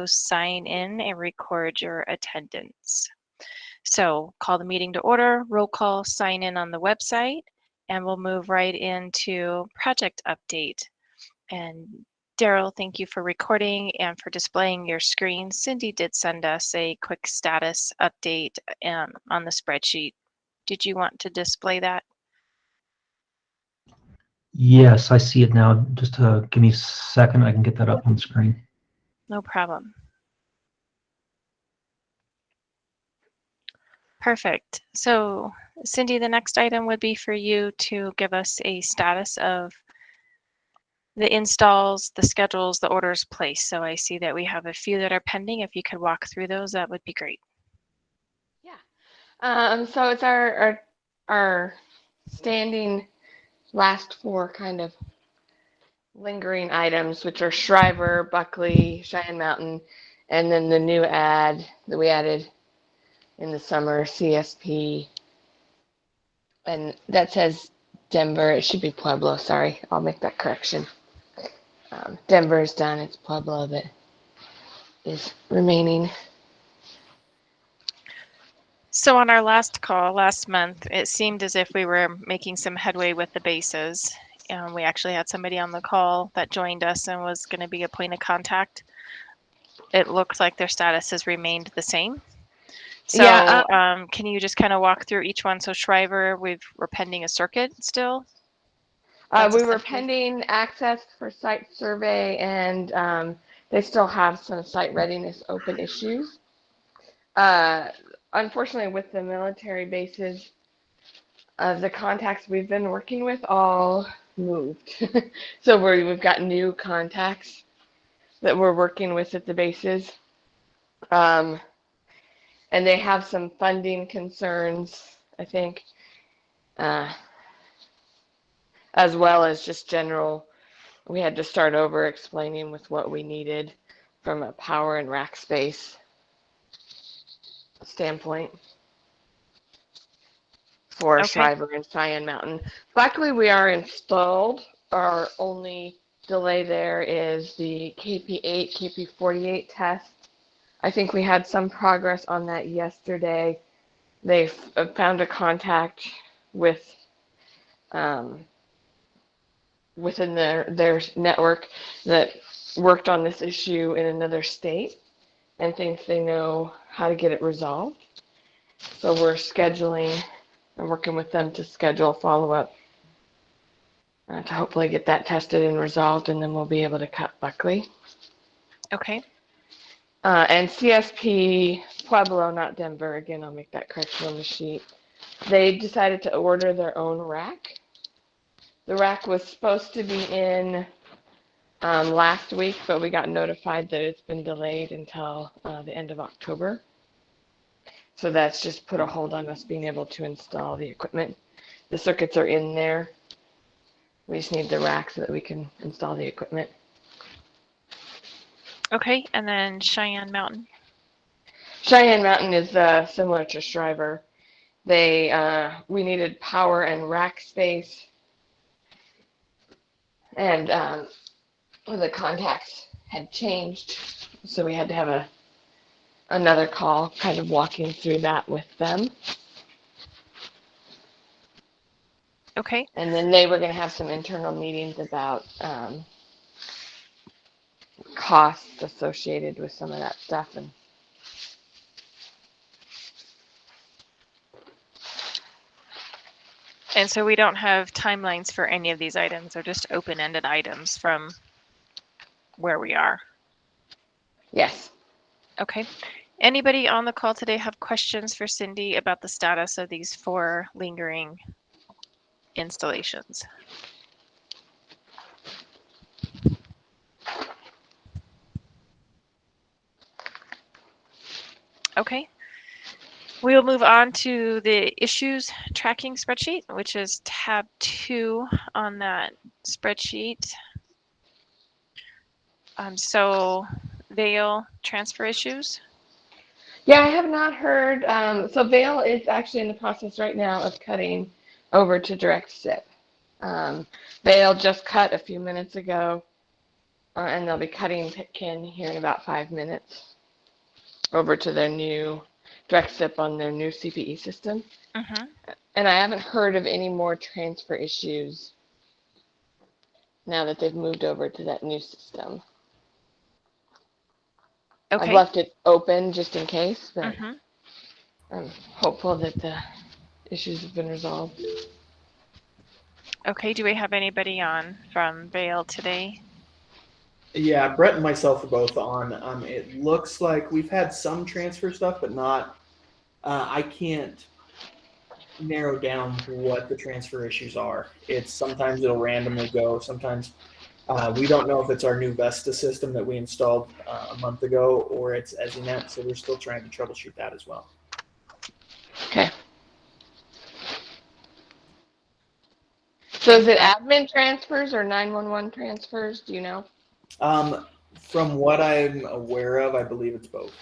to sign in and record your attendance. So call the meeting to order, roll call, sign in on the website, and we'll move right into project update. And Daryl, thank you for recording and for displaying your screen. Cindy did send us a quick status update on the spreadsheet. Did you want to display that? Yes, I see it now. Just give me a second. I can get that up on the screen. No problem. Perfect. So Cindy, the next item would be for you to give us a status of the installs, the schedules, the orders placed. So I see that we have a few that are pending. If you could walk through those, that would be great. Yeah. So it's our standing last four kind of lingering items, which are Shriver, Buckley, Cheyenne Mountain, and then the new ad that we added in the summer, CSP. And that says Denver. It should be Pueblo. Sorry, I'll make that correction. Denver is done. It's Pueblo that is remaining. So on our last call last month, it seemed as if we were making some headway with the bases. We actually had somebody on the call that joined us and was going to be a point of contact. It looks like their status has remained the same. So Yeah, can you just kind of walk through each one? So Shriver, we're pending a circuit still. we were pending access for site survey, and they still have some site readiness open issues. Unfortunately, with the military bases, the contacts we've been working with all moved. So we've got new contacts that we're working with at the bases. And they have some funding concerns, I think, as well as just general. We had to start over explaining with what we needed from a power and rack space standpoint for Shriver and Cheyenne Mountain. Luckily, we are installed. Our only delay there is the KP8, KP48 test. I think we had some progress on that yesterday. They found a contact with within their network that worked on this issue in another state and thinks they know how to get it resolved. So we're scheduling and working with them to schedule follow-up to hopefully get that tested and resolved, and then we'll be able to cut Buckley. Okay. And CSP Pueblo, not Denver. Again, I'll make that correction on the sheet. They decided to order their own rack. The rack was supposed to be in last week, but we got notified that it's been delayed until the end of October. So that's just put a hold on us being able to install the equipment. The circuits are in there. We just need the rack so that we can install the equipment. Okay, and then Cheyenne Mountain. Cheyenne Mountain is similar to Shriver. We needed power and rack space, and the contacts had changed, so we had to have another call, kind of walking through that with them. Okay. And then they were going to have some internal meetings about costs associated with some of that stuff. And so we don't have timelines for any of these items. They're just open-ended items from where we are. Yes. Okay. Anybody on the call today have questions for Cindy about the status of these 4 lingering installations? Okay. We will move on to the issues tracking spreadsheet, which is tab 2 on that spreadsheet. So Vail transfer issues. Yeah, I have not heard. So Vail is actually in the process right now of cutting over to direct SIP. Vail just cut a few minutes ago. and they'll be cutting PIN here in about 5 minutes over to their new direct SIP on their new CPE system. Mm-hmm. And I haven't heard of any more transfer issues now that they've moved over to that new system. I've Okay. left it open just in case, but Mm-hmm. I'm hopeful that the issues have been resolved. Okay. Do we have anybody on from Vail today? Yeah, Brett and myself are both on. It looks like we've had some transfer stuff, but not. I can't narrow down what the transfer issues are. It's sometimes it'll randomly go. Sometimes we don't know if it's our new Vesta system that we installed a month ago or it's ESInet. So we're still trying to troubleshoot that as well. Okay. So is it admin transfers or 911 transfers? Do you know? From what I'm aware of, I believe it's both.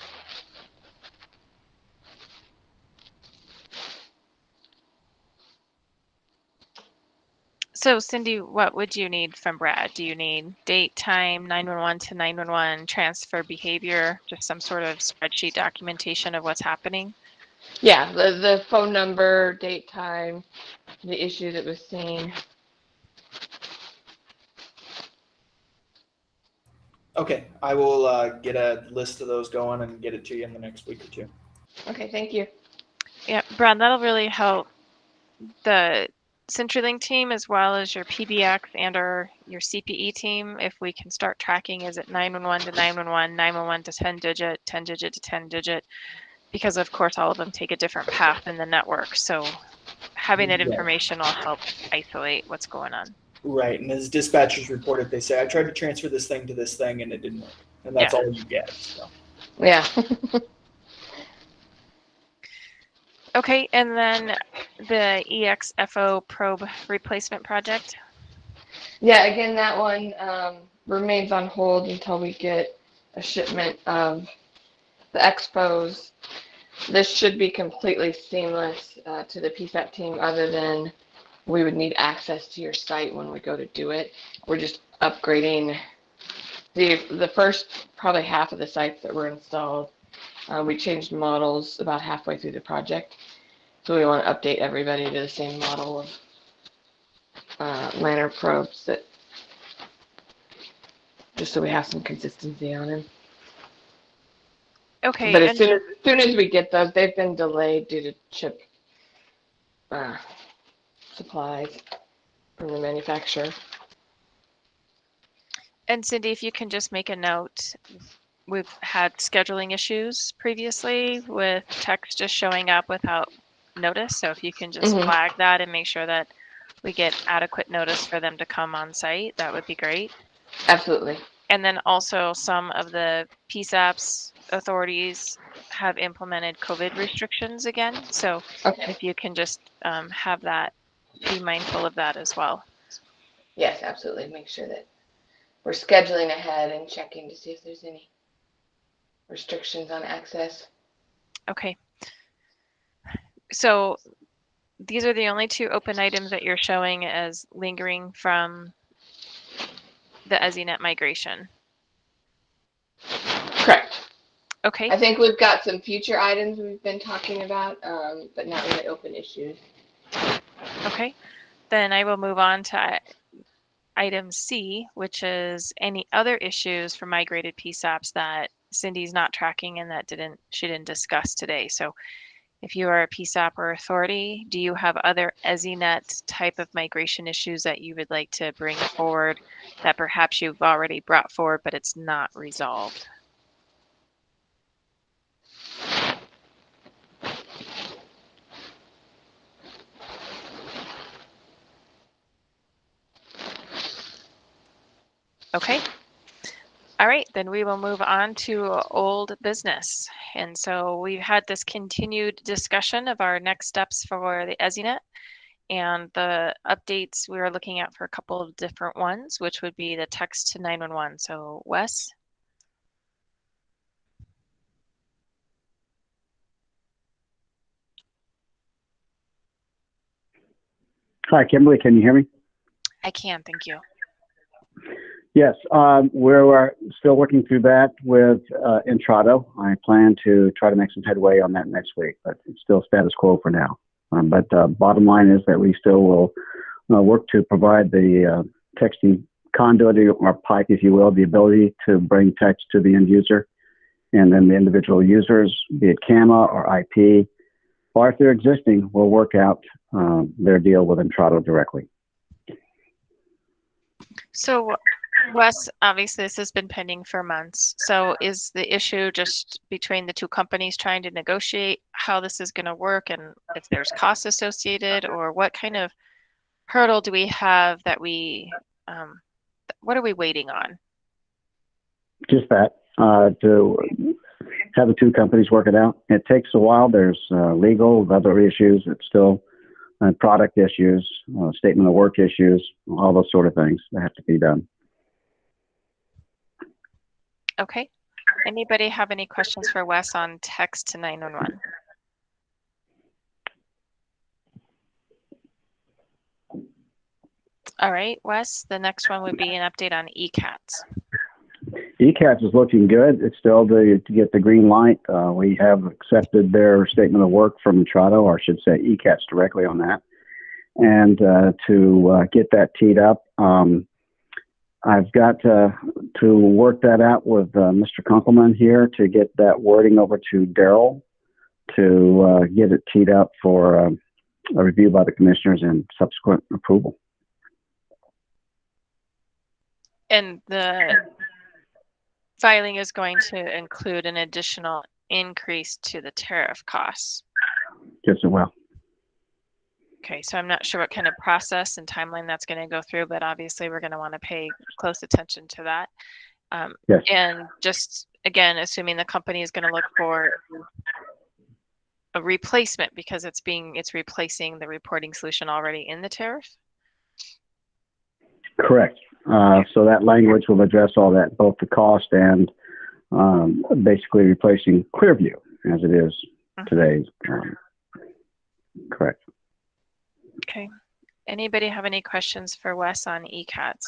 So Cindy, what would you need from Brad? Do you need date, time, 911 to 911, transfer behavior, just some sort of spreadsheet documentation of what's happening? Yeah, the phone number, date, time, the issue that was seen. Okay, I will get a list of those going and get it to you in the next week or two. Okay, thank you. Yeah, Brad, that'll really help the CenturyLink team as well as your PBX and your CPE team. If we can start tracking, is it 911 to 911, 911 to 10 digit, 10 digit to 10 digit, because of course all of them take a different path in the network. So having that Yeah. information will help isolate what's going on. Right, and as dispatchers reported, they say, I tried to transfer this thing to this thing and it didn't work. And that's Yeah. all you get. So. Yeah. Okay, and then the EXFO probe replacement project. Yeah, again, that one remains on hold until we get a shipment of the expos. This should be completely seamless to the PSAP team, other than we would need access to your site when we go to do it. We're just upgrading the first probably half of the sites that were installed. We changed models about halfway through the project. So we want to update everybody to the same model of lantern probes, that just so we have some consistency on them. Okay, But as and soon as we get those, they've been delayed due to chip supplies from the manufacturer. Cindy, if you can just make a note, we've had scheduling issues previously with text just showing up without notice. So if you can just Mhm. flag that and make sure that we get adequate notice for them to come on site, that would be great. Absolutely. And then also some of the PSAPs authorities have implemented COVID restrictions again. So Okay. if you can just have that, be mindful of that as well. Yes, absolutely. Make sure that we're scheduling ahead and checking to see if there's any restrictions on access. Okay. So these are the only two open items that you're showing as lingering from the ESInet migration. Correct. Okay. I think we've got some future items we've been talking about, but not really open issues. Okay. Then I will move on to item C, which is any other issues for migrated PSAPs that Cindy's not tracking and that she didn't discuss today. So if you are a PSAP or authority, do you have other ESInet type of migration issues that you would like to bring forward that perhaps you've already brought forward, but it's not resolved? Okay. All right, then we will move on to old business. And so we've had this continued discussion of our next steps for the ESInet. And the updates we are looking at for a couple of different ones, which would be the text to 911. So Wes? Hi, Kimberly. Can you hear me? I can, thank you. Yes, we're still working through that with Intrado. I plan to try to make some headway on that next week, but it's still status quo for now. But bottom line is that we still will work to provide the texting conduit or pipe, if you will, the ability to bring text to the end user, and then the individual users, be it CAMA or IP, or if they're existing, we'll work out their deal with Intrado directly. So, Wes, obviously this has been pending for months. So is the issue just between the two companies trying to negotiate how this is going to work and if there's costs associated, or what kind of hurdle do we have that what are we waiting on? Just that, to have the two companies work it out. It takes a while. There's legal, other issues. It's still product issues, statement of work issues, all those sort of things that have to be done. Okay. Anybody have any questions for Wes on text to 911? All right, Wes, the next one would be an update on ECATS. ECATS is looking good. It's still to get the green light. We have accepted their statement of work from Intrado, or I should say ECATS directly on that. And to get that teed up, I've got to work that out with Mr. Kunkelman here to get that wording over to Daryl to get it teed up for a review by the commissioners and subsequent approval. And the filing is going to include an additional increase to the tariff costs. Yes, it will. Okay, so I'm not sure what kind of process and timeline that's going to go through, but obviously we're going to want to pay close attention to that. Yes. And just, again, assuming the company is going to look for a replacement because it's replacing the reporting solution already in the tariff? Correct. So that language will address all that, both the cost and basically replacing Clearview as it is today. Correct. Okay. Anybody have any questions for Wes on ECATS?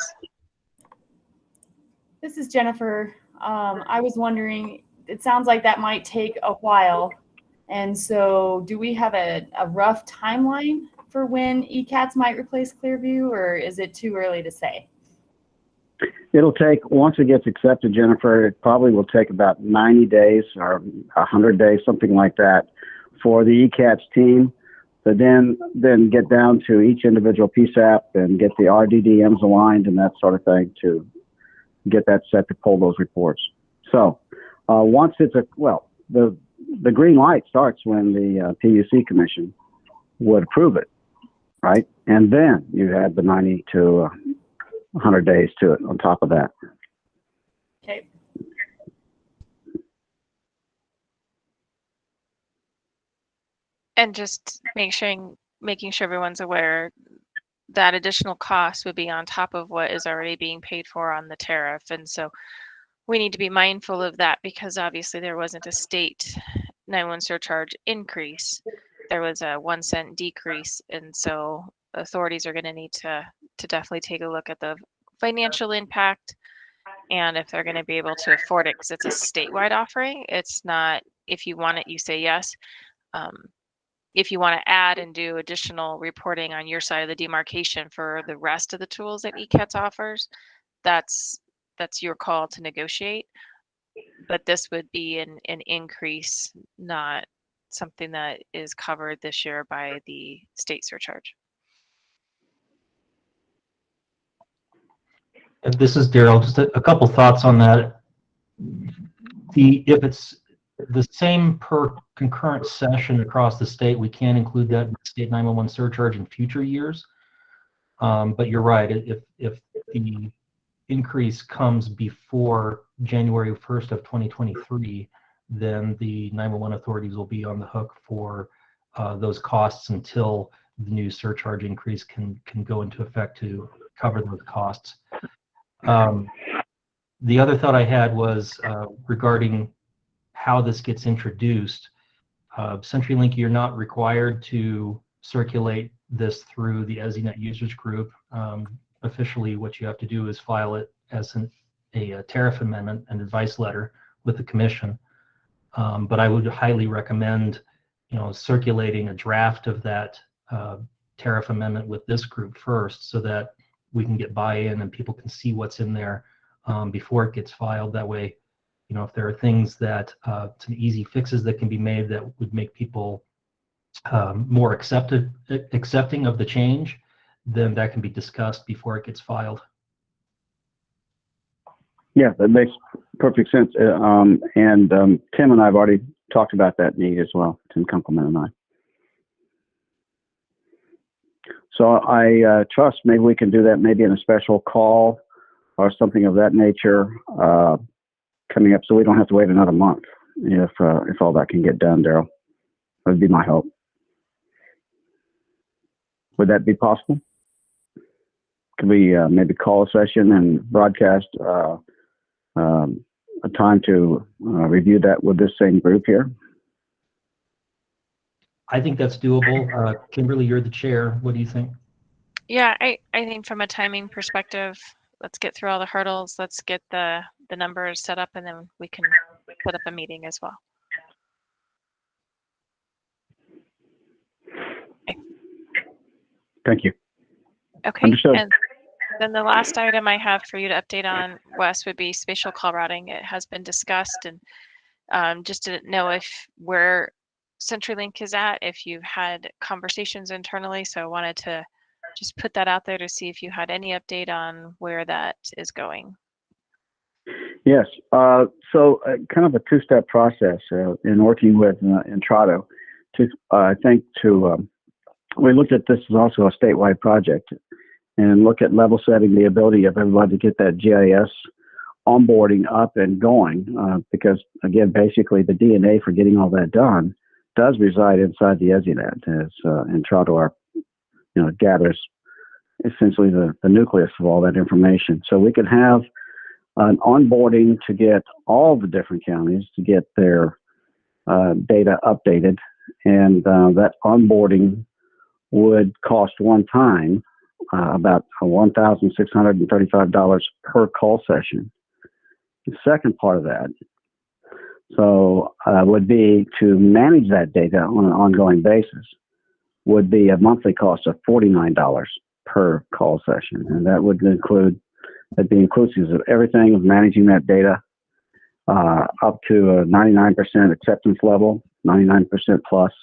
This is Jennifer. I was wondering, it sounds like that might take a while. And so do we have a rough timeline for when ECATS might replace Clearview, or is it too early to say? It'll take, once it gets accepted, Jennifer, it probably will take about 90 days or 100 days, something like that, for the ECATS team to then get down to each individual PSAP and get the RDDMs aligned and that sort of thing to get that set to pull those reports. So once it's the green light starts when the PUC commission would approve it, right? And then you add the 90 to 100 days to it on top of that. Okay. And just making sure everyone's aware that additional cost would be on top of what is already being paid for on the tariff. And so we need to be mindful of that because obviously there wasn't a state 911 surcharge increase. There was a 1 cent decrease. And so authorities are going to need to definitely take a look at the financial impact and if they're going to be able to afford it, because it's a statewide offering. It's not, if you want it, you say yes. If you want to add and do additional reporting on your side of the demarcation for the rest of the tools that ECATS offers, that's your call to negotiate. But this would be an increase, not something that is covered this year by the state surcharge. This is Daryl. Just a couple thoughts on that. If it's the same per concurrent session across the state, we can include that in the state 911 surcharge in future years. But you're right. If the increase comes before January 1st of 2023, then the 911 authorities will be on the hook for those costs until the new surcharge increase can go into effect to cover those costs. The other thought I had was regarding how this gets introduced. CenturyLink, you're not required to circulate this through the ESInet users group. Officially, what you have to do is file it as a tariff amendment and advice letter with the commission. But I would highly recommend, circulating a draft of that tariff amendment with this group first, so that we can get buy-in and people can see what's in there before it gets filed. That way, if there are things that some easy fixes that can be made that would make people more accepting of the change, then that can be discussed before it gets filed. Yeah, that makes perfect sense. And Tim and I have already talked about that need as well. Tim Kunkelman and I. So I trust maybe we can do that maybe in a special call or something of that nature coming up, so we don't have to wait another month if all that can get done, Daryl. That would be my hope. Would that be possible? Could we maybe call a session and broadcast a time to review that with this same group here? I think that's doable. Kimberly, you're the chair. What do you think? Yeah, I think from a timing perspective, let's get through all the hurdles. Let's get the numbers set up, and then we can put up a meeting as well. Okay. Thank you. Okay. Understood. And then the last item I have for you to update on, Wes, would be spatial call routing. It has been discussed, and just to know where CenturyLink is at, if you've had conversations internally. So I wanted to just put that out there to see if you had any update on where that is going. Yes. So kind of a two-step process in working with Intrado. We looked at this as also a statewide project and look at level setting the ability of everybody to get that GIS onboarding up and going, because again, basically the DNA for getting all that done does reside inside the ESInet, as Intrado gathers essentially the nucleus of all that information. So we could have an onboarding to get all the different counties to get their data updated, and that onboarding would cost one time about $1,635 per call session. The second part of that would be to manage that data on an ongoing basis, would be a monthly cost of $49 per call session. And that would that'd be inclusive of everything of managing that data up to a 99% acceptance level, 99% plus.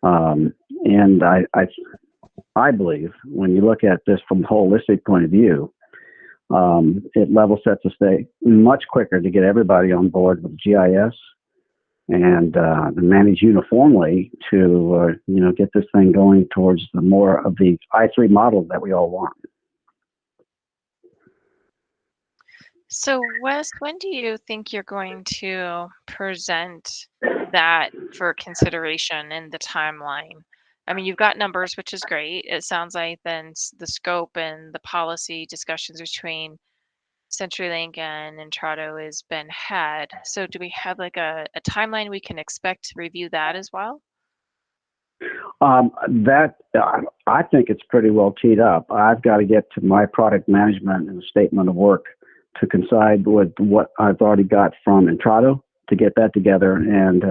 And I believe when you look at this from a holistic point of view, it level sets the state much quicker to get everybody on board with GIS and manage uniformly to get this thing going towards the more of the I3 model that we all want. So Wes, when do you think you're going to present that for consideration in the timeline? I mean, you've got numbers, which is great. It sounds like then the scope and the policy discussions between CenturyLink and Intrado has been had. So do we have like a timeline we can expect to review that as well? I think it's pretty well teed up. I've got to get to my product management and statement of work to coincide with what I've already got from Intrado to get that together. And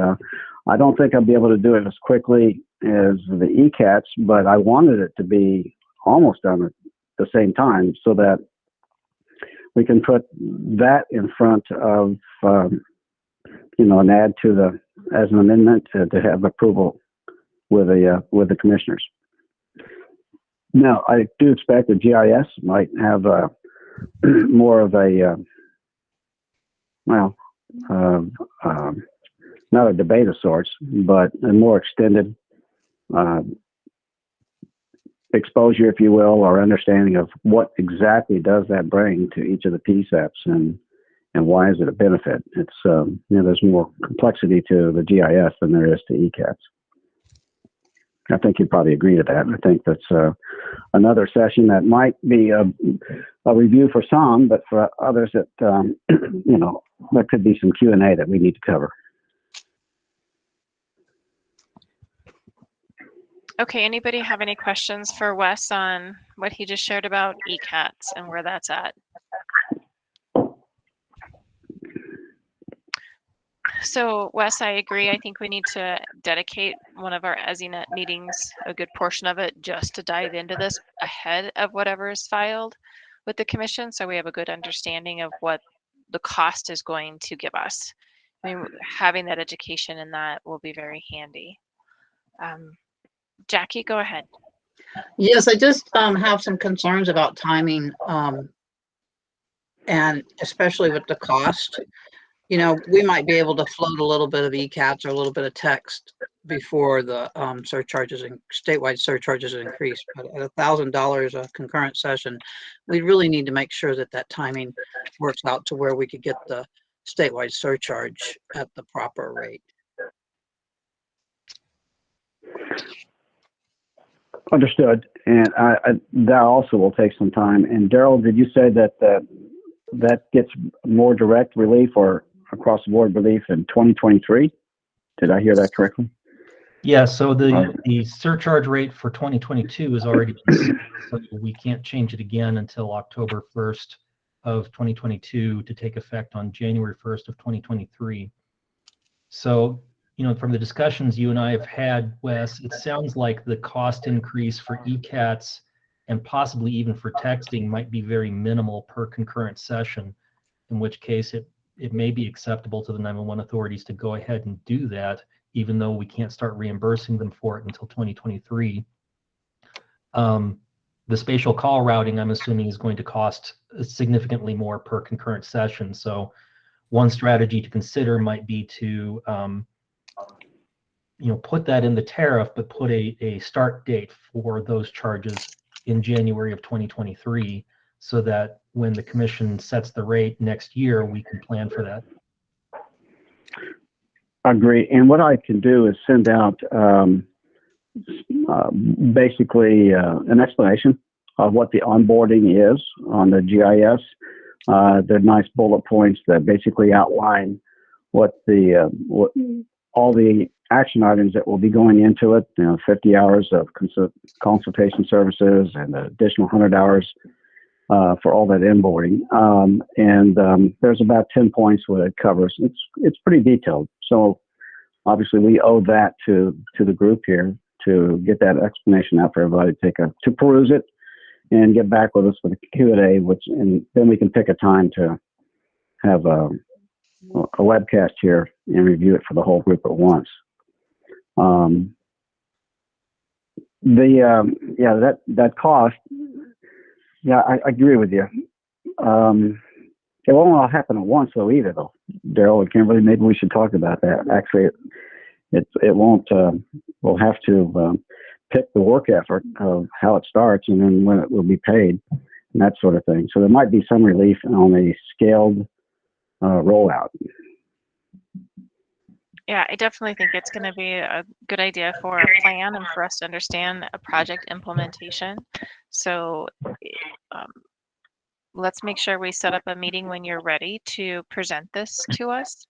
I don't think I'll be able to do it as quickly as the ECATs, but I wanted it to be almost done at the same time so that we can put that in front of, an add to as an amendment to have approval with the commissioners. Now, I do expect the GIS might have more of a, not a debate of sorts, but a more extended exposure, if you will, or understanding of what exactly does that bring to each of the PSAPs and why is it a benefit. It's, there's more complexity to the GIS than there is to ECATs. I think you'd probably agree to that. I think that's another session that might be a review for some, but for others that, there could be some Q&A that we need to cover. Okay, anybody have any questions for Wes on what he just shared about ECATs and where that's at? So Wes, I agree. I think we need to dedicate one of our ESInet meetings, a good portion of it, just to dive into this ahead of whatever is filed with the commission, so we have a good understanding of what the cost is going to give us. I mean, having that education in that will be very handy. Jackie, go ahead. Yes, I just have some concerns about timing, and especially with the cost. You know, we might be able to float a little bit of ECATs or a little bit of text before the surcharges and statewide surcharges increase. But at $1,000 a concurrent session, we really need to make sure that that timing works out to where we could get the statewide surcharge at the proper rate. Understood. And that also will take some time. And Daryl, did you say that that gets more direct relief or across the board relief in 2023? Did I hear that correctly? Yeah, so the surcharge rate for 2022 has already been set, so we can't change it again until October 1st of 2022 to take effect on January 1st of 2023. So, you know, from the discussions you and I have had, Wes, it sounds like the cost increase for ECATs and possibly even for texting might be very minimal per concurrent session, in which case it may be acceptable to the 911 authorities to go ahead and do that, even though we can't start reimbursing them for it until 2023. The spatial call routing, I'm assuming, is going to cost significantly more per concurrent session. So one strategy to consider might be to put that in the tariff, but put a start date for those charges in January of 2023, so that when the commission sets the rate next year, we can plan for that. Agree. And what I can do is send out basically an explanation of what the onboarding is on the GIS. They're nice bullet points that basically outline what all the action items that will be going into it. 50 hours of consultation services and an additional 100 hours for all that onboarding. And there's about 10 points what it covers. It's pretty detailed. So obviously we owe that to the group here to get that explanation out for everybody to peruse it and get back with us with a Q&A, and then we can pick a time to have a webcast here and review it for the whole group at once. That cost. Yeah, I agree with you. It won't all happen at once though either, though. Daryl and Kimberly, maybe we should talk about that. Actually, it won't. We'll have to pick the work effort of how it starts and then when it will be paid and that sort of thing. So there might be some relief on a scaled rollout. Yeah, I definitely think it's going to be a good idea for a plan and for us to understand a project implementation. So let's make sure we set up a meeting when you're ready to present this to us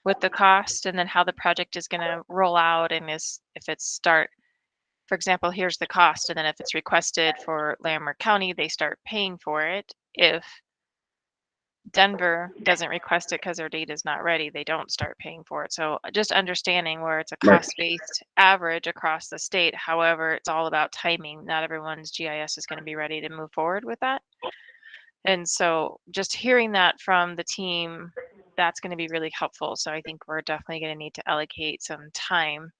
with the cost and then how the project is going to roll out, and if it's start, for example, here's the cost, and then if it's requested for Larimer County, they start paying for it. If Denver doesn't request it because their data is not ready, they don't start paying for it. So just understanding where it's a cost-based average across the state. However, it's all about timing. Not everyone's GIS is going to be ready to move forward with that. And so just hearing that from the team, that's going to be really helpful. So I think we're definitely going to need to allocate some time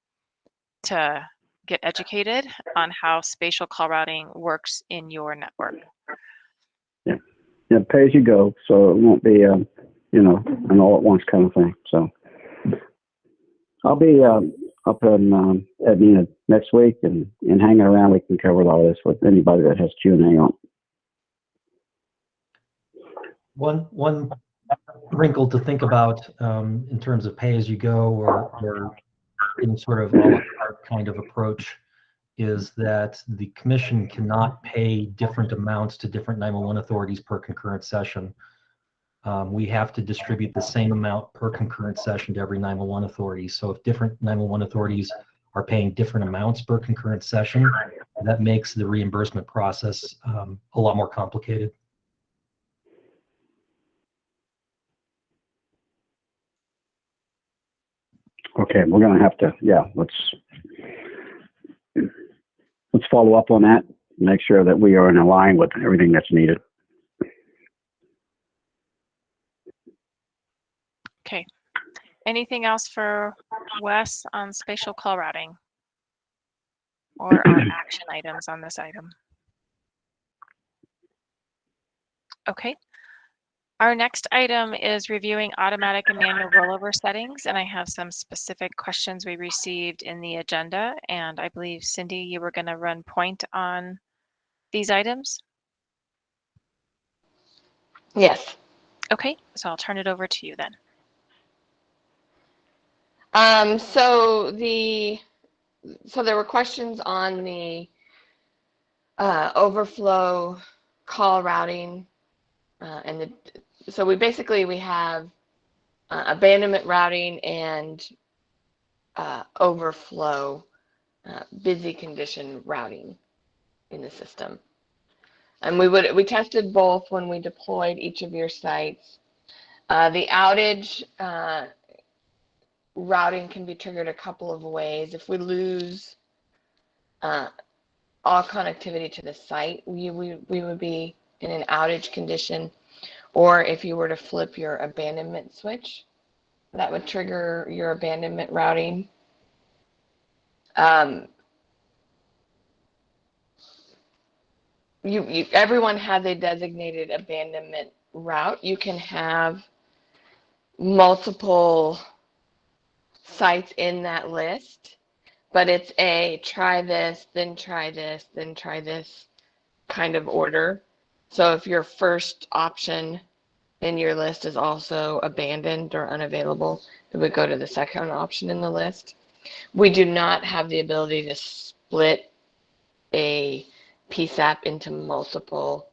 to get educated on how spatial call routing works in your network. Yeah, pay as you go, so it won't be, an all at once kind of thing. So I'll be up in Edina next week and hanging around. We can cover all this with anybody that has Q&A on. One wrinkle to think about in terms of pay as you go or any sort of a la carte kind of approach is that the commission cannot pay different amounts to different 911 authorities per concurrent session. We have to distribute the same amount per concurrent session to every 911 authority. So if different 911 authorities are paying different amounts per concurrent session, that makes the reimbursement process a lot more complicated. Okay, we're going to have to, let's follow up on that. Make sure that we are in line with everything that's needed. Okay. Anything else for Wes on spatial call routing or on action items on this item? Okay. Our next item is reviewing automatic and manual rollover settings, and I have some specific questions we received in the agenda, and I believe, Cindy, you were going to run point on these items? Yes. Okay, so I'll turn it over to you then. So there were questions on the overflow call routing, so we have abandonment routing and overflow busy condition routing in the system. And we tested both when we deployed each of your sites. The outage routing can be triggered a couple of ways. If we lose all connectivity to the site, we would be in an outage condition. Or if you were to flip your abandonment switch, that would trigger your abandonment routing. Everyone has a designated abandonment route. You can have multiple sites in that list, but it's a try this, then try this, then try this kind of order. So if your first option in your list is also abandoned or unavailable, it would go to the second option in the list. We do not have the ability to split a PSAP into multiple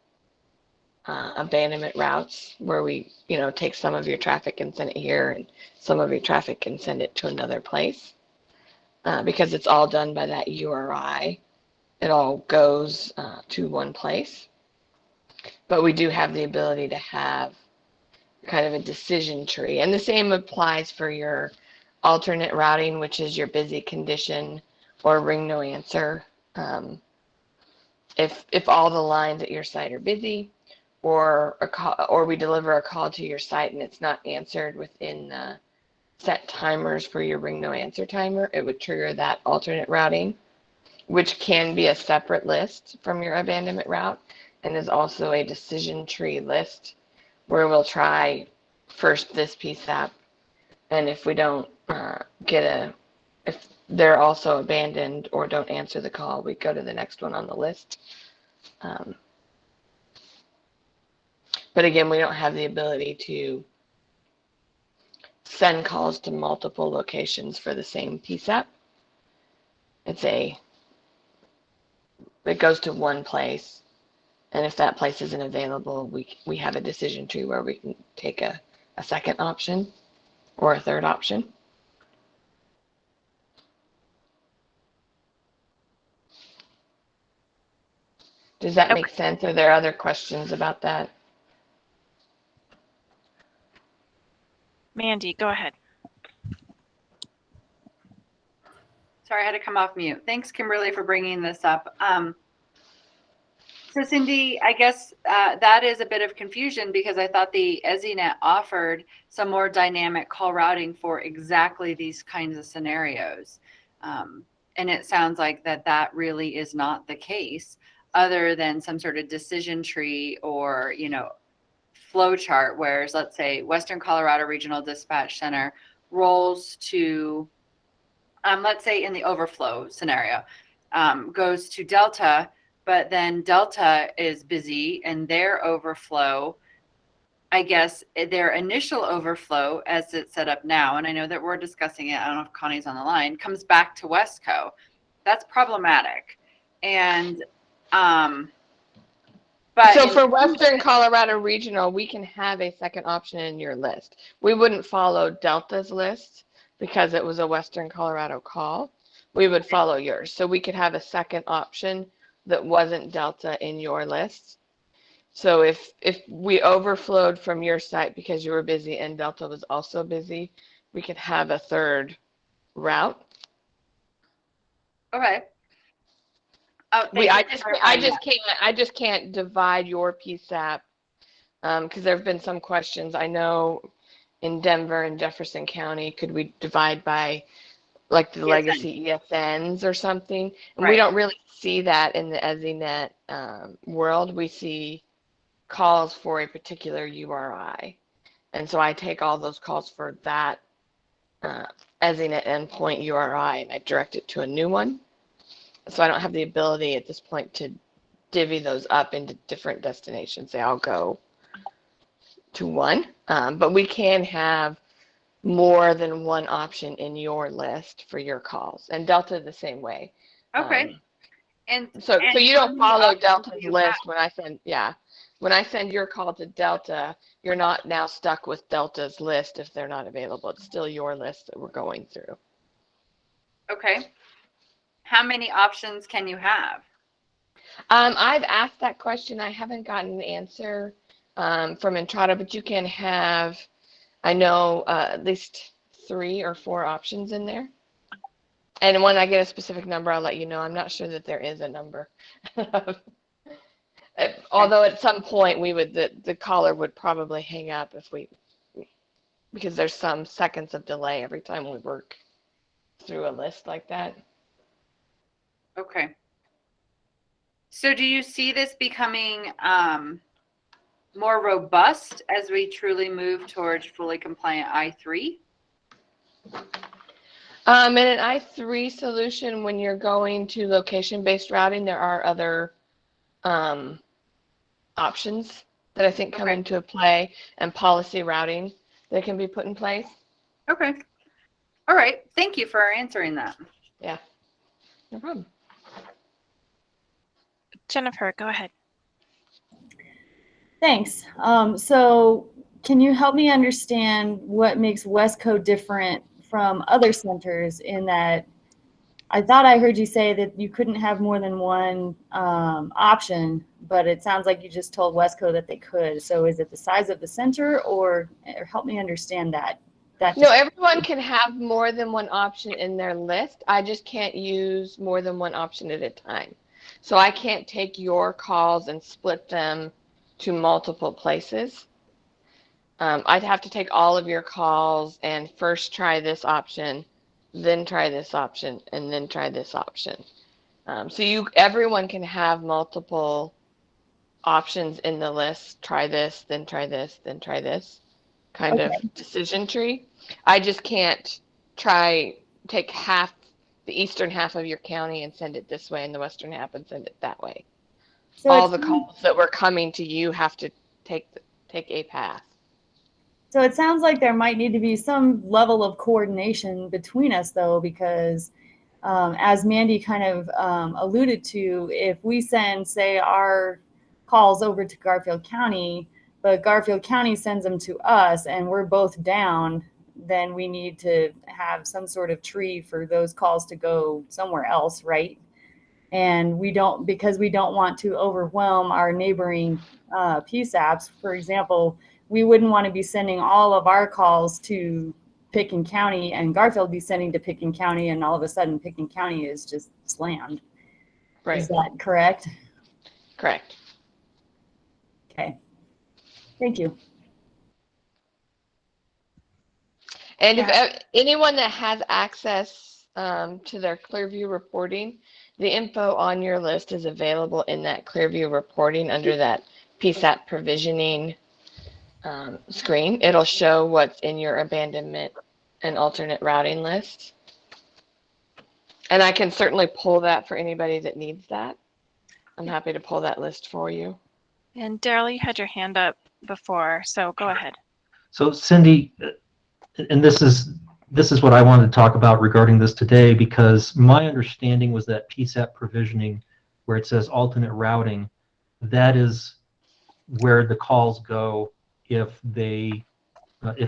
abandonment routes where we, take some of your traffic and send it here and some of your traffic and send it to another place because it's all done by that URI. It all goes to one place. But we do have the ability to have kind of a decision tree. And the same applies for your alternate routing, which is your busy condition or ring no answer. If all the lines at your site are busy, or we deliver a call to your site and it's not answered within the set timers for your ring no answer timer, it would trigger that alternate routing, which can be a separate list from your abandonment route and is also a decision tree list where we'll try first this PSAP, and if we don't if they're also abandoned or don't answer the call, we go to the next one on the list. But again, we don't have the ability to send calls to multiple locations for the same PSAP. It goes to one place, and if that place isn't available, we have a decision tree where we can take a second option or a third option. Does that make sense? Are there other questions about that? Mandy, go ahead. Sorry, I had to come off mute. Thanks, Kimberly, for bringing this up. So Cindy, I guess that is a bit of confusion because I thought the ESInet offered some more dynamic call routing for exactly these kinds of scenarios. And it sounds like that really is not the case, other than some sort of decision tree or, flow chart, whereas let's say Western Colorado Regional Dispatch Center rolls to, let's say in the overflow scenario, goes to Delta, but then Delta is busy and their overflow, I guess their initial overflow as it's set up now, and I know that we're discussing it, I don't know if Connie's on the line, comes back to Westco. That's problematic. And so for Western Colorado Regional, we can have a second option in your list. We wouldn't follow Delta's list because it was a Western Colorado call. We would follow yours. So we could have a second option that wasn't Delta in your list. So if we overflowed from your site because you were busy and Delta was also busy, we could have a third route. Okay. Oh, thank you I for just clarifying that. I just can't divide your PSAP because there have been some questions. I know in Denver and Jefferson County, could we divide by like the ESN. legacy ESNs or something? And we Right. don't really see that in the ESInet world. We see calls for a particular URI. And so I take all those calls for that ESInet endpoint URI and I direct it to a new one. So I don't have the ability at this point to divvy those up into different destinations. They all go to one. But we can have more than one option in your list for your calls. And Delta the same way. Okay. And So you how don't many follow options Delta's do you list when I send, when I send your call to Delta, you're not now stuck with Delta's list if they're not available. It's still your list that we're going through. Okay. How many options can you have? I've asked that question. I haven't gotten an answer from Entrada, but you can have, I know, at least 3 or 4 options in there. And when I get a specific number, I'll let you know. I'm not sure that there is a number. Although at some point the caller would probably hang up because there's some seconds of delay every time we work through a list like that. Okay. So do you see this becoming more robust as we truly move towards fully compliant I3? In an I3 solution, when you're going to location-based routing, there are other options that I think come into play and policy routing that can be put in place. Okay. All right. Thank you for answering that. Yeah, no problem. Jennifer, go ahead. Thanks. So can you help me understand what makes Wesco different from other centers in that I thought I heard you say that you couldn't have more than one option, but it sounds like you just told Wesco that they could. So is it the size of the center or help me understand that? No, everyone can have more than one option in their list. I just can't use more than one option at a time. So I can't take your calls and split them to multiple places. I'd have to take all of your calls and first try this option, then try this option, and then try this option. So everyone can have multiple options in the list. Try this, then try this, then try this kind of decision tree. I just can't take half the eastern half of your county and send it this way and the western half and send it that way. So all the calls that were coming to you have to take a path. So it sounds like there might need to be some level of coordination between us though, because as Mandy kind of alluded to, if we send, say, our calls over to Garfield County, but Garfield County sends them to us and we're both down, then we need to have some sort of tree for those calls to go somewhere else, right? And because we don't want to overwhelm our neighboring PSAPs. For example, we wouldn't want to be sending all of our calls to Picken County and Garfield be sending to Picken County, and all of a sudden Picken County is just slammed. Right. Is that correct? Correct. Okay. Thank you. And if anyone that has access to their Clearview reporting, the info on your list is available in that Clearview reporting under that PSAP provisioning screen. It'll show what's in your abandonment and alternate routing list. And I can certainly pull that for anybody that needs that. I'm happy to pull that list for you. And Daryl, you had your hand up before, so go ahead. So Cindy, and this is what I wanted to talk about regarding this today, because my understanding was that PSAP provisioning, where it says alternate routing, that is where the calls go if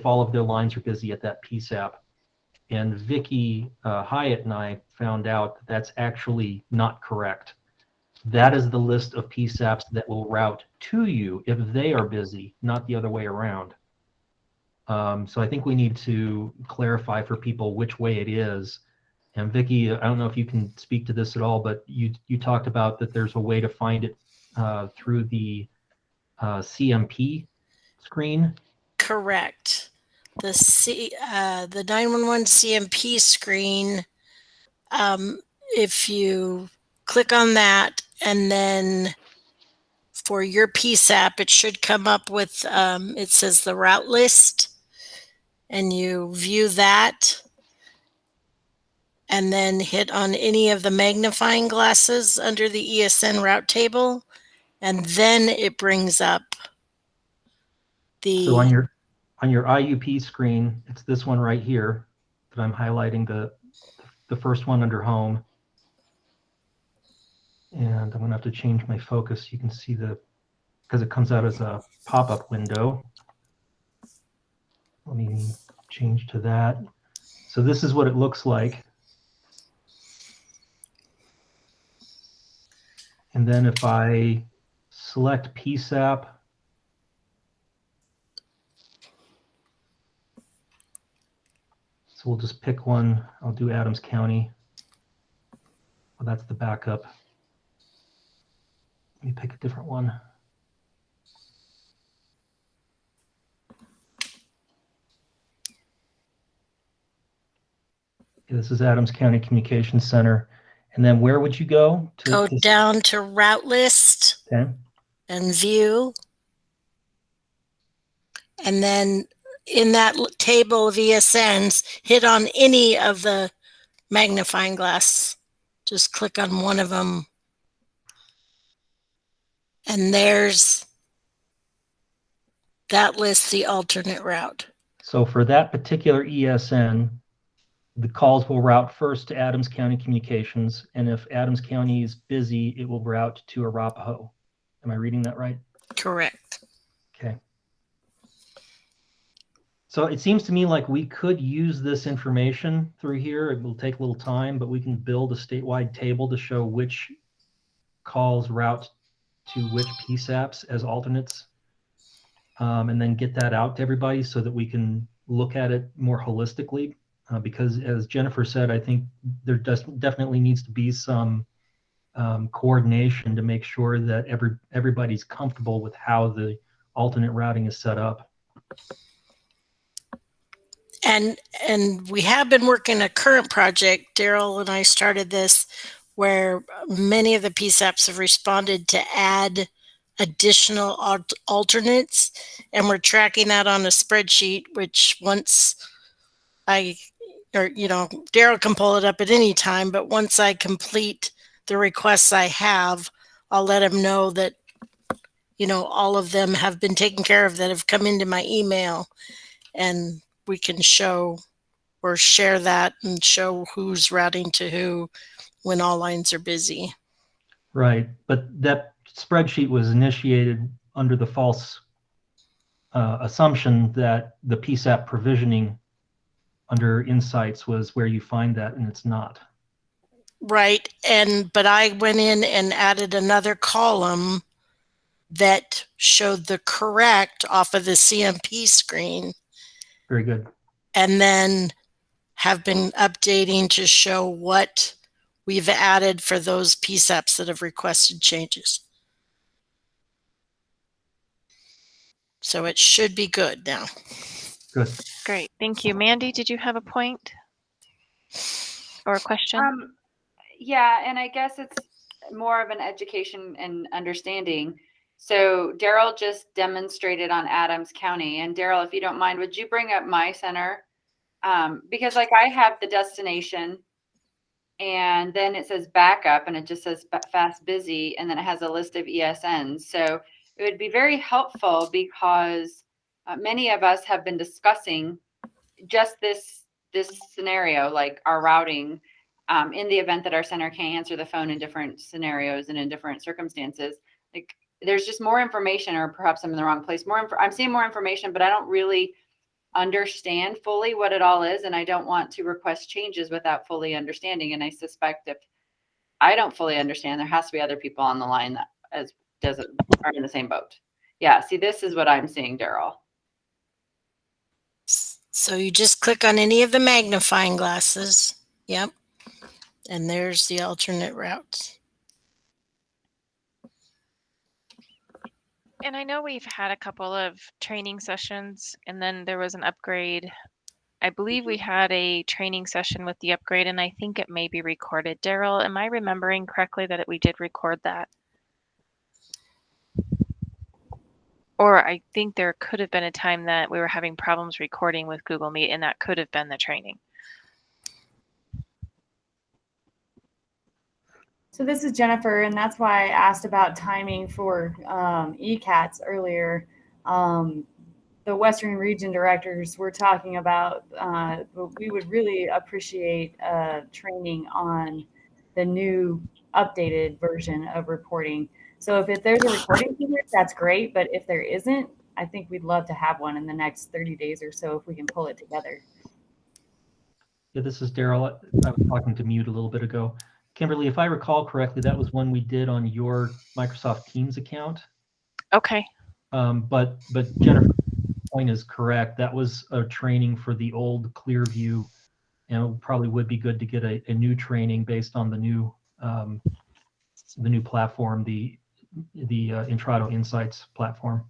all of their lines are busy at that PSAP. And Vicki Hyatt and I found out that that's actually not correct. That is the list of PSAPs that will route to you if they are busy, not the other way around. So I think we need to clarify for people which way it is. And Vicky, I don't know if you can speak to this at all, but you talked about that there's a way to find it through the CMP screen. Correct. The 911 CMP screen, if you click on that and then for your PSAP, it should come up with, it says the route list, and you view that and then hit on any of the magnifying glasses under the ESN route table, and then it brings up the... So on your IUP screen, it's this one right here that I'm highlighting, the first one under home. And I'm gonna have to change my focus. You can see because it comes out as a pop-up window. Let me change to that. So this is what it looks like. And then if I select PSAP, so we'll just pick one. I'll do Adams County. Well, that's the backup. Let me pick a different one. This is Adams County Communications Center. And then where would you go? Go down to route list. Okay. And view. And then in that table of ESNs, hit on any of the magnifying glass. Just click on one of them. And there's that lists the alternate route. So for that particular ESN, the calls will route first to Adams County Communications, and if Adams County is busy, it will route to Arapahoe. Am I reading that right? Correct. Okay. So it seems to me like we could use this information through here. It will take a little time, but we can build a statewide table to show which calls route to which PSAPs as alternates, and then get that out to everybody so that we can look at it more holistically. Because as Jennifer said, I think there definitely needs to be some coordination to make sure that everybody's comfortable with how the alternate routing is set up. And we have been working a current project. Daryl and I started this where many of the PSAPs have responded to add additional alternates, and we're tracking that on a spreadsheet, which once Daryl can pull it up at any time, but once I complete the requests I have, I'll let him know that, all of them have been taken care of that have come into my email, and we can show or share that and show who's routing to who when all lines are busy. Right, but that spreadsheet was initiated under the false assumption that the PSAP provisioning under Insights was where you find that, and it's not. Right, but I went in and added another column that showed the correct off of the CMP screen. Very good. And then have been updating to show what we've added for those PSAPs that have requested changes. So it should be good now. Good. Great. Thank you. Mandy, did you have a point or a question? Yeah, and I guess it's more of an education and understanding. So Daryl just demonstrated on Adams County. And Daryl, if you don't mind, would you bring up my center? Because like I have the destination and then it says backup and it just says fast busy. And then it has a list of ESNs. So it would be very helpful because many of us have been discussing just this scenario, like our routing in the event that our center can't answer the phone in different scenarios and in different circumstances. Like there's just more information, or perhaps I'm in the wrong place. I'm seeing more information, but I don't really understand fully what it all is. And I don't want to request changes without fully understanding. And I suspect if I don't fully understand, there has to be other people on the line that are in the same boat. Yeah. See, this is what I'm seeing, Daryl. So you just click on any of the magnifying glasses. Yep. And there's the alternate routes. And I know we've had a couple of training sessions and then there was an upgrade. I believe we had a training session with the upgrade and I think it may be recorded. Daryl, am I remembering correctly that we did record that? Or I think there could have been a time that we were having problems recording with Google Meet and that could have been the training. So this is Jennifer, and that's why I asked about timing for ECATS earlier. The Western Region directors were talking about we would really appreciate training on the new updated version of reporting. So if there's a recording here, that's great. But if there isn't, I think we'd love to have one in the next 30 days or so if we can pull it together. Yeah, this is Daryl. I was talking to mute a little bit ago. Kimberly, if I recall correctly, that was one we did on your Microsoft Teams account. Okay. But Jennifer's point is correct. That was a training for the old Clearview, and it probably would be good to get a new training based on the new platform, the Intrado Insights platform.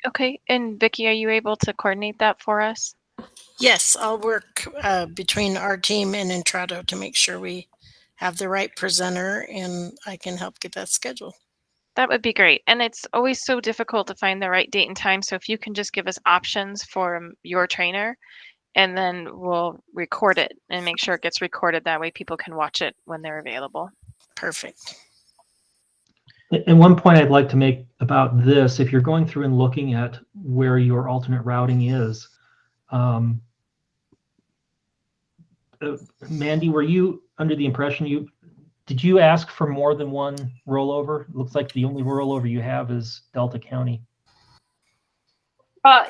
Okay. And Vicki, are you able to coordinate that for us? Yes, I'll work between our team and Intrado to make sure we have the right presenter, and I can help get that scheduled. That would be great. And it's always so difficult to find the right date and time. So if you can just give us options for your trainer, and then we'll record it and make sure it gets recorded. That way people can watch it when they're available. Perfect. And one point I'd like to make about this, if you're going through and looking at where your alternate routing is, Mandy, were you under the impression did you ask for more than one rollover? It looks like the only rollover you have is Delta County.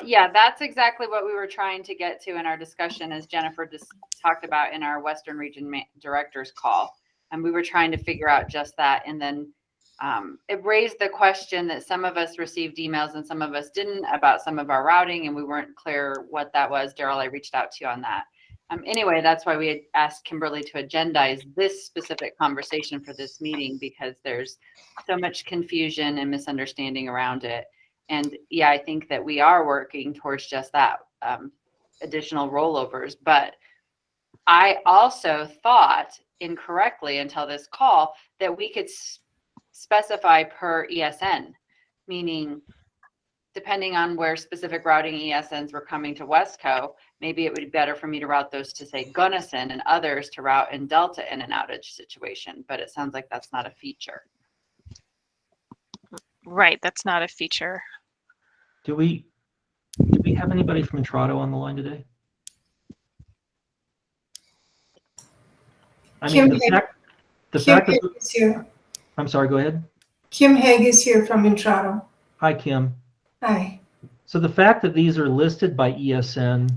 Yeah, that's exactly what we were trying to get to in our discussion, as Jennifer just talked about in our Western Region Directors call. And we were trying to figure out just that. And then it raised the question that some of us received emails and some of us didn't about some of our routing, and we weren't clear what that was. Daryl, I reached out to you on that. Anyway, that's why we had asked Kimberly to agendize this specific conversation for this meeting, because there's so much confusion and misunderstanding around it. And yeah, I think that we are working towards just that, additional rollovers. But I also thought incorrectly until this call that we could specify per ESN, meaning depending on where specific routing ESNs were coming to Westco, maybe it would be better for me to route those to, say, Gunnison, and others to route in Delta in an outage situation. But it sounds like that's not a feature. Right, that's not a feature. Do we have anybody from Intrado on the line today? I mean, the fact that is here. I'm sorry, go ahead. Kim Haig is here from Intrado. Hi, Kim. Hi. So the fact that these are listed by ESN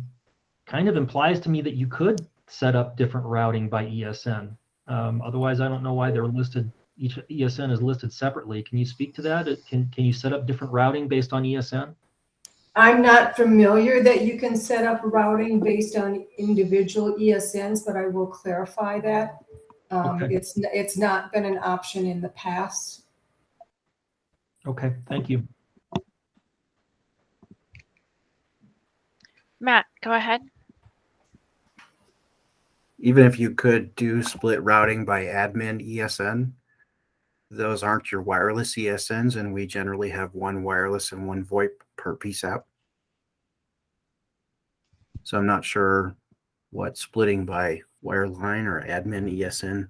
kind of implies to me that you could set up different routing by ESN. Otherwise, I don't know why they're listed. Each ESN is listed separately. Can you speak to that? Can you set up different routing based on ESN? I'm not familiar that you can set up routing based on individual ESNs, but I will clarify that. Okay. It's not been an option in the past. Okay, thank you. Matt, go ahead. Even if you could do split routing by admin ESN, those aren't your wireless ESNs, and we generally have one wireless and one VoIP per PSAP. So I'm not sure what splitting by wireline or admin ESN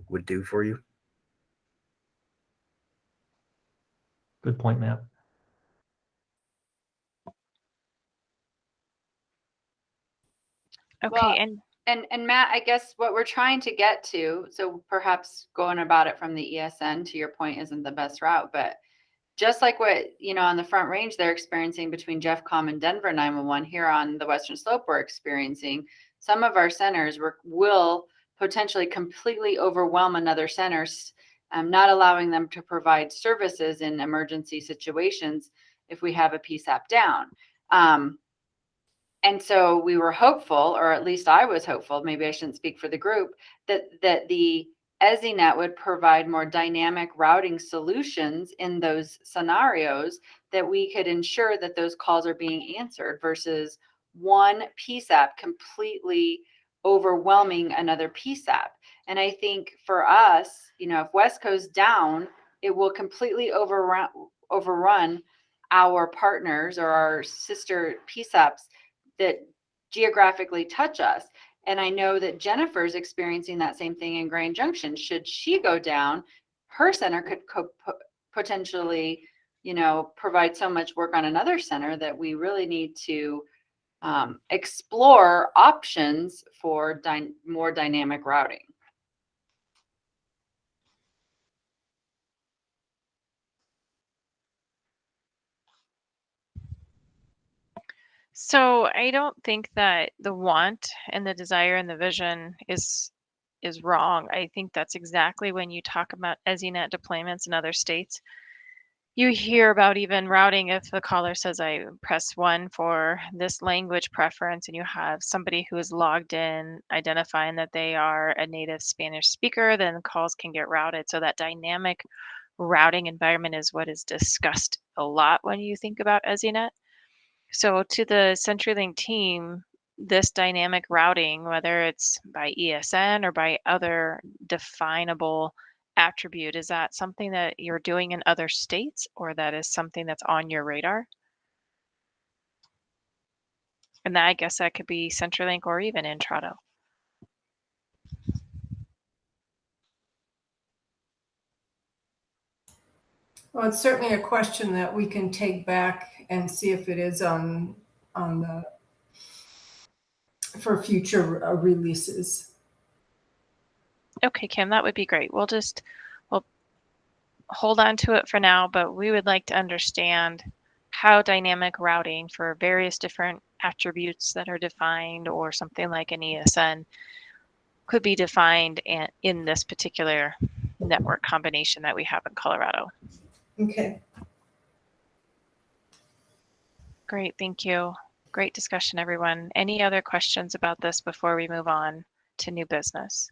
would do for you. Good point, Matt. Okay, Well, and Matt, I guess what we're trying to get to, so perhaps going about it from the ESN, to your point, isn't the best route, but just like what, on the Front Range they're experiencing between Jeffcom and Denver 911, here on the Western Slope we're experiencing, some of our centers will potentially completely overwhelm another center, not allowing them to provide services in emergency situations if we have a PSAP down. And so we were hopeful, or at least I was hopeful, maybe I shouldn't speak for the group, that the ESInet would provide more dynamic routing solutions in those scenarios, that we could ensure that those calls are being answered versus one PSAP completely overwhelming another PSAP. And I think for us, if Wesco's down, it will completely overrun our partners or our sister PSAPs that geographically touch us. And I know that Jennifer's experiencing that same thing in Grand Junction. Should she go down, her center could potentially, provide so much work on another center that we really need to explore options for more dynamic routing. So I don't think that the want and the desire and the vision is wrong. I think that's exactly when you talk about ESInet deployments in other states. You hear about even routing if the caller says, I press 1 for this language preference, and you have somebody who is logged in identifying that they are a native Spanish speaker, then calls can get routed. So that dynamic routing environment is what is discussed a lot when you think about ESInet. So to the CenturyLink team, this dynamic routing, whether it's by ESN or by other definable attribute, is that something that you're doing in other states, or that is something that's on your radar? And I guess that could be CenturyLink or even Intrado. Well, it's certainly a question that we can take back and see if it is on the for future releases. Okay, Kim, that would be great. We'll hold on to it for now, but we would like to understand how dynamic routing for various different attributes that are defined, or something like an ESN, could be defined in this particular network combination that we have in Colorado. Okay. Great, thank you. Great discussion, everyone. Any other questions about this before we move on to new business?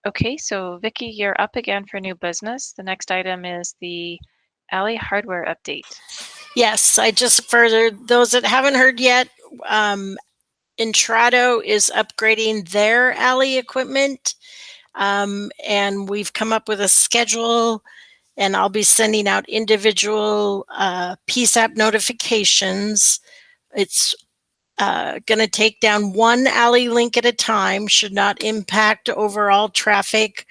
Okay, so Vicki, you're up again for new business. The next item is the Alley hardware update. Yes, I just furthered those that haven't heard yet. Intrado is upgrading their Alley equipment, and we've come up with a schedule, and I'll be sending out individual PSAP notifications. It's going to take down one Alley link at a time, should not impact overall traffic.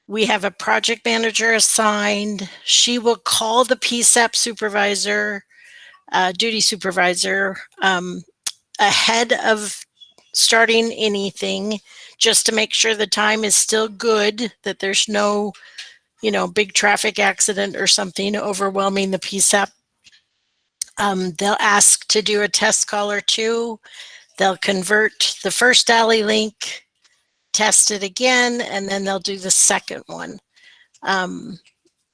We have a project manager assigned. She will call the PSAP supervisor, duty supervisor, ahead of starting anything, just to make sure the time is still good, that there's no, big traffic accident or something overwhelming the PSAP. They'll ask to do a test call or two. They'll convert the first Alley link, test it again, and then they'll do the second one.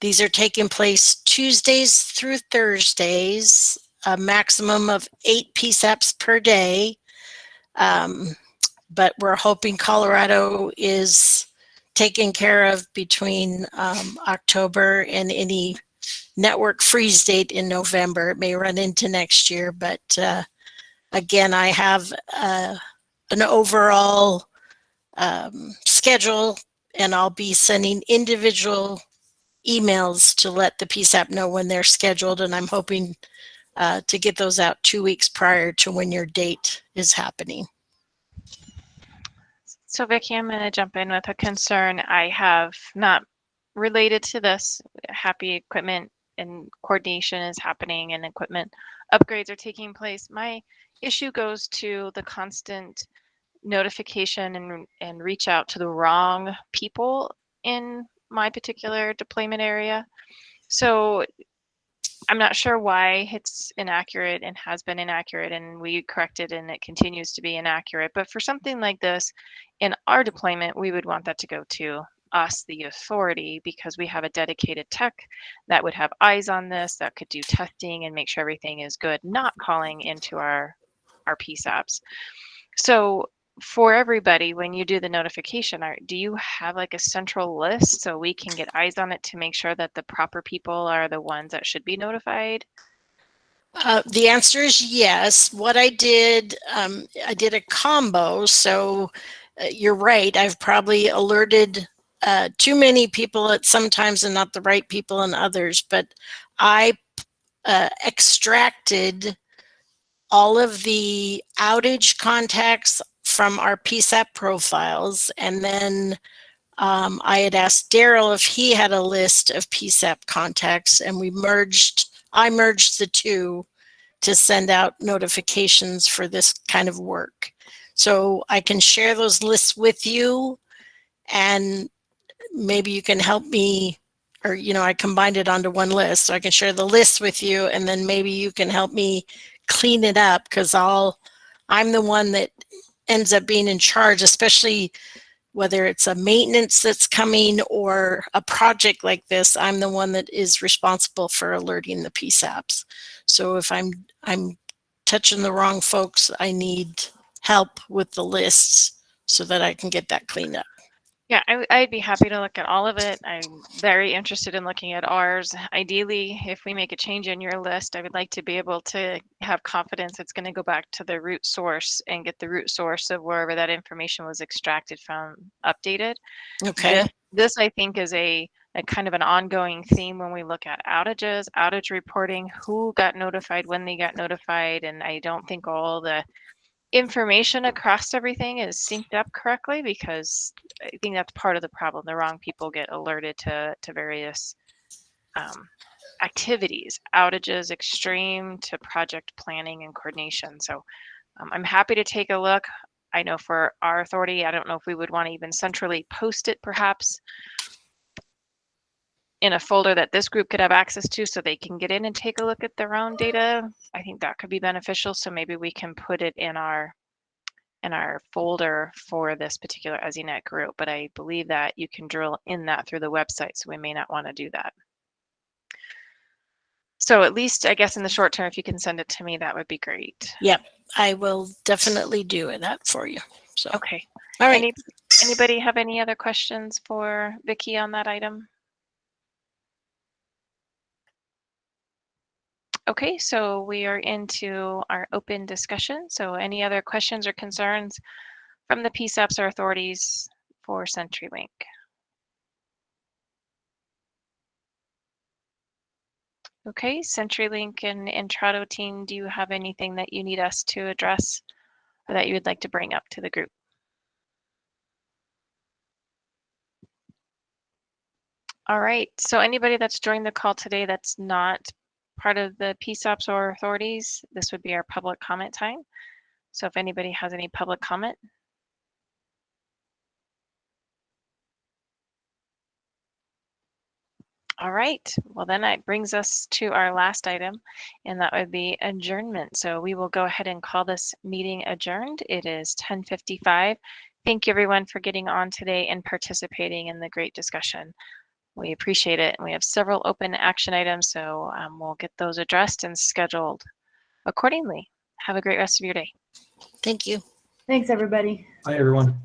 These are taking place Tuesdays through Thursdays, a maximum of 8 PSAPs per day. But we're hoping Colorado is taken care of between October and any network freeze date in November. It may run into next year, but again, I have an overall schedule, and I'll be sending individual emails to let the PSAP know when they're scheduled, and I'm hoping to get those out 2 weeks prior to when your date is happening. So Vicki, I'm going to jump in with a concern I have, not related to this. Happy equipment and coordination is happening, and equipment upgrades are taking place. My issue goes to the constant notification and reach out to the wrong people in my particular deployment area. So I'm not sure why it's inaccurate and has been inaccurate, and we corrected and it continues to be inaccurate. But for something like this in our deployment, we would want that to go to us, the authority, because we have a dedicated tech that would have eyes on this, that could do testing and make sure everything is good, not calling into our PSAPs. So for everybody, when you do the notification, do you have like a central list so we can get eyes on it to make sure that the proper people are the ones that should be notified? The answer is yes. What I did a combo. So you're right. I've probably alerted too many people at some times and not the right people in others. But I extracted all of the outage contacts from our PSAP profiles, and then I had asked Daryl if he had a list of PSAP contacts, and I merged the two to send out notifications for this kind of work. So I can share those lists with you, and maybe you can help me, or, I combined it onto one list. So I can share the list with you, and then maybe you can help me clean it up, because I'm the one that ends up being in charge, especially whether it's a maintenance that's coming or a project like this. I'm the one that is responsible for alerting the PSAPs. So if I'm touching the wrong folks, I need help with the lists so that I can get that cleaned up. Yeah, I'd be happy to look at all of it. I'm very interested in looking at ours. Ideally, if we make a change in your list, I would like to be able to have confidence it's going to go back to the root source and get the root source of wherever that information was extracted from updated. Okay. This I think is a kind of an ongoing theme when we look at outages, outage reporting, who got notified, when they got notified, and I don't think all the information across everything is synced up correctly, because I think that's part of the problem. The wrong people get alerted to various activities, outages, extreme to project planning and coordination. So I'm happy to take a look. I know for our authority, I don't know if we would want to even centrally post it perhaps in a folder that this group could have access to so they can get in and take a look at their own data. I think that could be beneficial. So maybe we can put it in our folder for this particular ESInet group, but I believe that you can drill in that through the website, so we may not want to do that. So at least, I guess in the short term, if you can send it to me, that would be great. Yep, I will definitely do that for you. So Okay. All right. Anybody have any other questions for Vicki on that item? Okay, so we are into our open discussion. So any other questions or concerns from the PSAPs or authorities for CenturyLink? Okay, CenturyLink and Intrado team, do you have anything that you need us to address or that you would like to bring up to the group? All right, so anybody that's joined the call today that's not part of the PSAPs or authorities, this would be our public comment time. So if anybody has any public comment. All right, well then that brings us to our last item, and that would be adjournment. So we will go ahead and call this meeting adjourned. It is 10:55. Thank you everyone for getting on today and participating in the great discussion. We appreciate it. And we have several open action items, so we'll get those addressed and scheduled accordingly. Have a great rest of your day. Thank you. Thanks, everybody. Hi, everyone.